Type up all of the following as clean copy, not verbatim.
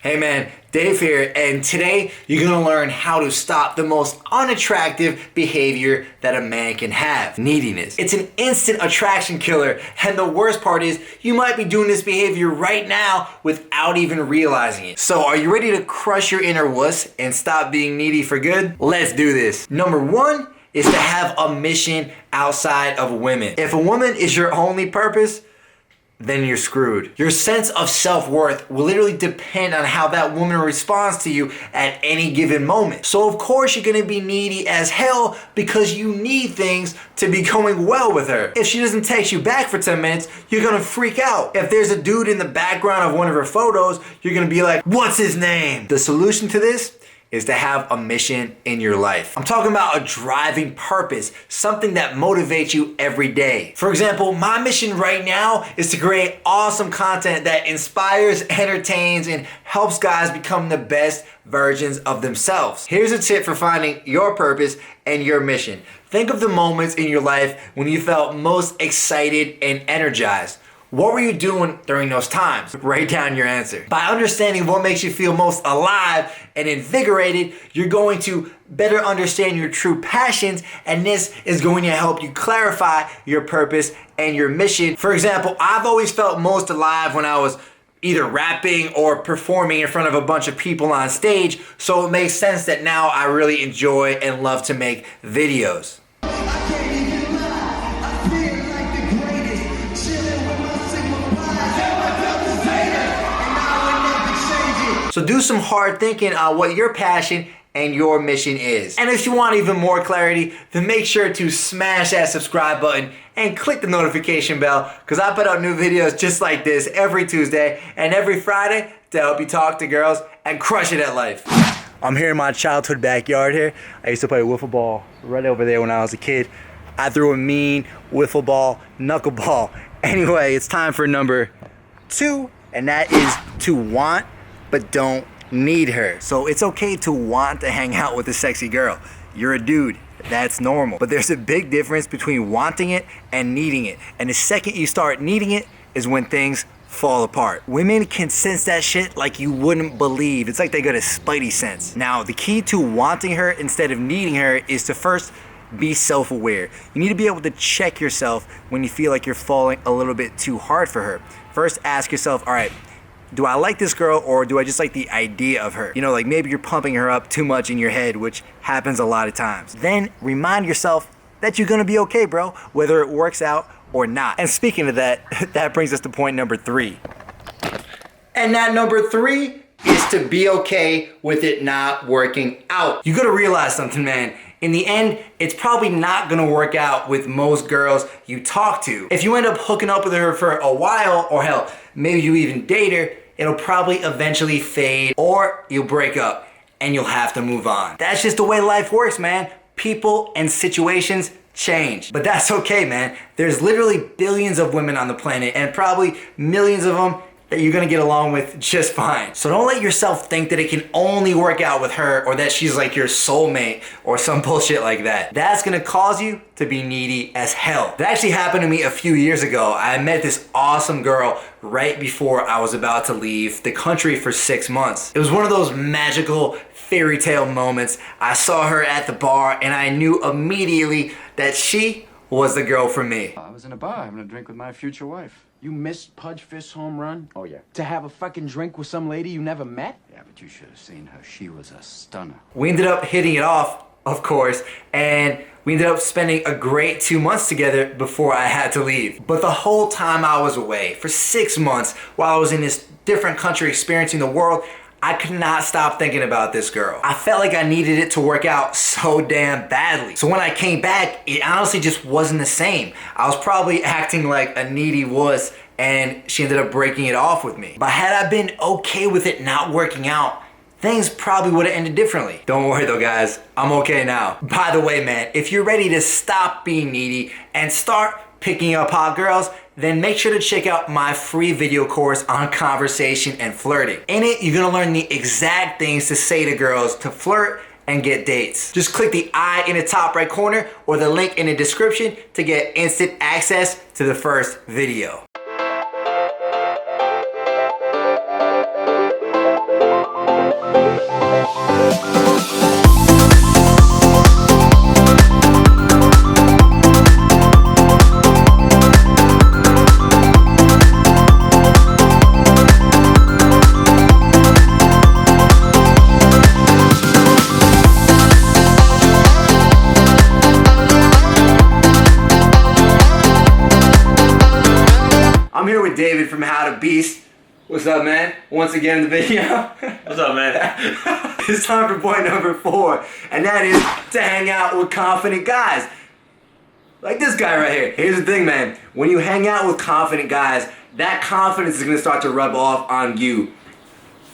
Hey man, Dave here, and today you're gonna learn how to stop the most unattractive behavior that a man can have, neediness. It's an instant attraction killer, and the worst part is you might be doing this behavior right now without even realizing it. So are you ready to crush your inner wuss and stop being needy for good? Let's do this. Number one is to have a mission outside of women. If a woman is your only purpose, then you're screwed. Your sense of self-worth will literally depend on how that woman responds to you at any given moment. So of course you're gonna be needy as hell because you need things to be going well with her. If she doesn't text you back for 10 minutes, you're gonna freak out. If there's a dude in the background of one of her photos, you're gonna be like, what's his name? The solution to this is to have a mission in your life. I'm talking about a driving purpose, something that motivates you every day. For example, my mission right now is to create awesome content that inspires, entertains, and helps guys become the best versions of themselves. Here's a tip for finding your purpose and your mission. Think of the moments in your life when you felt most excited and energized. What were you doing during those times? Write down your answer. By understanding what makes you feel most alive and invigorated, you're going to better understand your true passions, and this is going to help you clarify your purpose and your mission. For example, I've always felt most alive when I was either rapping or performing in front of a bunch of people on stage, so it makes sense that now I really enjoy and love to make videos. So do some hard thinking on what your passion and your mission is. And if you want even more clarity, then make sure to smash that subscribe button and click the notification bell, because I put out new videos just like this every Tuesday and every Friday to help you talk to girls and crush it at life. I'm here in my childhood backyard here. I used to play wiffle ball right over there when I was a kid. I threw a mean wiffle ball, knuckleball. Anyway, it's time for number 2, and that is to want but don't need her. So it's okay to want to hang out with a sexy girl. You're a dude, that's normal. But there's a big difference between wanting it and needing it. And the second you start needing it is when things fall apart. Women can sense that shit like you wouldn't believe. It's like they got a spidey sense. Now, the key to wanting her instead of needing her is to first be self-aware. You need to be able to check yourself when you feel like you're falling a little bit too hard for her. First, ask yourself, all right, do I like this girl, or do I just like the idea of her? You know, like maybe you're pumping her up too much in your head, which happens a lot of times. Then remind yourself that you're gonna be okay, bro, whether it works out or not. And speaking of that, that brings us to point number 3. And that number 3 is to be okay with it not working out. You gotta realize something, man. In the end, it's probably not gonna work out with most girls you talk to. If you end up hooking up with her for a while, or hell, maybe you even date her, it'll probably eventually fade, or you'll break up and you'll have to move on. That's just the way life works, man. People and situations change. But that's okay, man. There's literally billions of women on the planet, and probably millions of them that you're gonna get along with just fine. So don't let yourself think that it can only work out with her, or that she's like your soulmate or some bullshit like that. That's gonna cause you to be needy as hell. That actually happened to me a few years ago. I met this awesome girl right before I was about to leave the country for 6 months. It was one of those magical fairy tale moments. I saw her at the bar and I knew immediately that she was the girl for me. I was in a bar having a drink with my future wife. You missed Pudge Fist's home run? Oh, yeah. To have a fucking drink with some lady you never met? Yeah, but you should have seen her. She was a stunner. We ended up hitting it off, of course, and we ended up spending a great 2 months together before I had to leave. But the whole time I was away, for 6 months, while I was in this different country experiencing the world, I could not stop thinking about this girl. I felt like I needed it to work out so damn badly. So when I came back, it honestly just wasn't the same. I was probably acting like a needy wuss, and she ended up breaking it off with me. But had I been okay with it not working out, things probably would have ended differently. Don't worry though, guys, I'm okay now. By the way, man, if you're ready to stop being needy and start picking up hot girls, then make sure to check out my free video course on conversation and flirting. In it, you're gonna learn the exact things to say to girls to flirt and get dates. Just click the I in the top right corner or the link in the description to get instant access to the first video. from How to Beast. What's up, man? Once again in the video. What's up, man? It's time for point number 4, and that is to hang out with confident guys. Like this guy right here. Here's the thing, man. When you hang out with confident guys, that confidence is gonna start to rub off on you.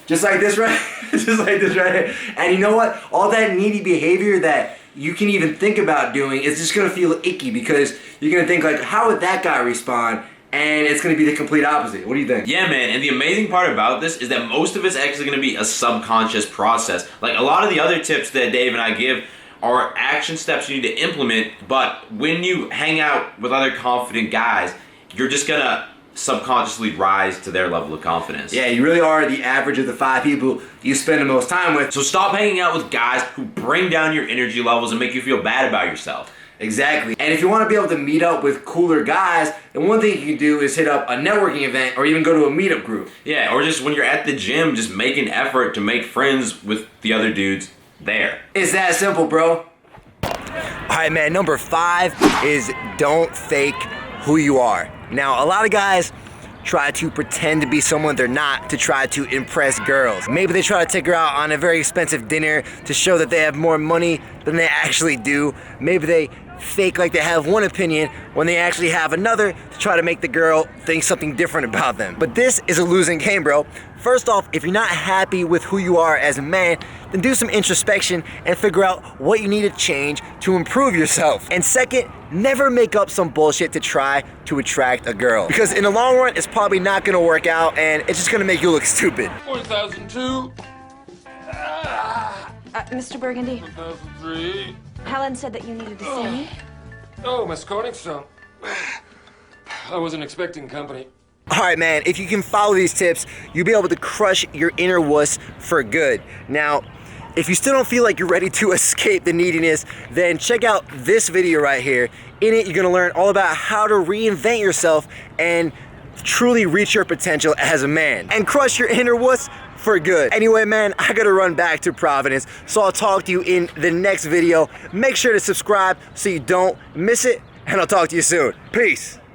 Just like this right just like this right here. And you know what? All that needy behavior that you can even think about doing is just gonna feel icky because you're gonna think like, how would that guy respond? And it's gonna be the complete opposite. What do you think? Yeah, man, and the amazing part about this is that most of it's actually gonna be a subconscious process. Like a lot of the other tips that Dave and I give are action steps you need to implement, but when you hang out with other confident guys, you're just gonna subconsciously rise to their level of confidence. Yeah, you really are the average of the 5 people you spend the most time with. So stop hanging out with guys who bring down your energy levels and make you feel bad about yourself. Exactly. And if you want to be able to meet up with cooler guys, then one thing you can do is hit up a networking event or even go to a meetup group. Yeah, or just when you're at the gym, just make an effort to make friends with the other dudes there. It's that simple, bro. Alright, man, number 5 is don't fake who you are. Now, a lot of guys try to pretend to be someone they're not to try to impress girls. Maybe they try to take her out on a very expensive dinner to show that they have more money than they actually do. Maybe they fake like they have one opinion when they actually have another to try to make the girl think something different about them. But this is a losing game, bro. First off, if you're not happy with who you are as a man, then do some introspection and figure out what you need to change to improve yourself. And second, never make up some bullshit to try to attract a girl. Because in the long run, it's probably not gonna work out and it's just gonna make you look stupid. 1002. Mr. Burgundy, 1003. Helen said that you needed to see me. Oh, Miss Corningstone. I wasn't expecting company. Alright, man, if you can follow these tips, you'll be able to crush your inner wuss for good. Now, if you still don't feel like you're ready to escape the neediness, then check out this video right here. In it, you're gonna learn all about how to reinvent yourself and truly reach your potential as a man and crush your inner wuss for good. Anyway, man, I gotta run back to Providence, so I'll talk to you in the next video. Make sure to subscribe so you don't miss it, and I'll talk to you soon. Peace.